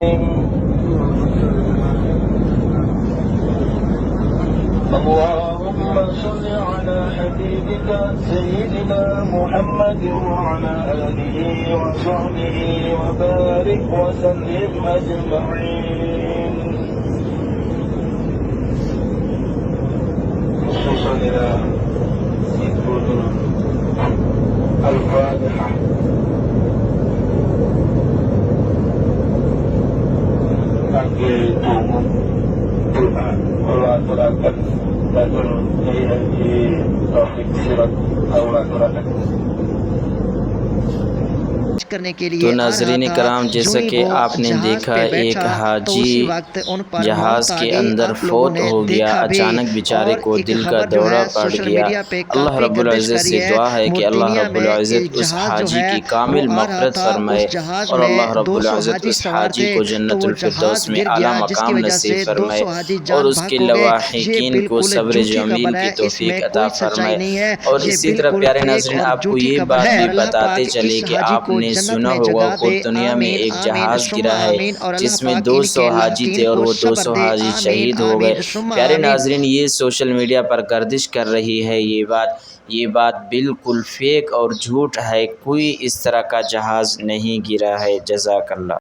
اللهم صل على حبيبك سيدنا محمد وعلى آله وصحبه وبارك وسلم أجمعين. خصوصا إلى الفاتحة. Aturakan Datul Haji Taufik Sirat aturakan करने के लिए तो नाज़रीन कराम, जैसा कि आपने देखा एक हाजी जहाज़ के अंदर फोत हो गया। अचानक बेचारे को दिल का दौरा पड़ गया। अल्लाह रब्बुल इज़्ज़त से दुआ है कि अल्लाह रब्बुल इज़्ज़त उस हाजी की कामिल मग़फ़िरत फरमाए और अल्लाह रब्बुल इज़्ज़त उस हाजी को जन्नतुल फिरदौस में आला मकाम नसीब फरमाए और उसके लवाहिकीन को सब्र जमील की तौफ़ीक अता फरमाए। और इसी तरह प्यारे नाज़रीन, आपको ये बात भी बताते चले कि आपने सुना होगा कि दुनिया में एक जहाज़ गिरा है जिसमें 200 हाजी थे और वो 200 हाजी शहीद हो गए। प्यारे नाज़रीन, ये सोशल मीडिया पर गर्दिश कर रही है ये बात बिल्कुल फेक और झूठ है। कोई इस तरह का जहाज़ नहीं गिरा है। जज़ाकल्लाह।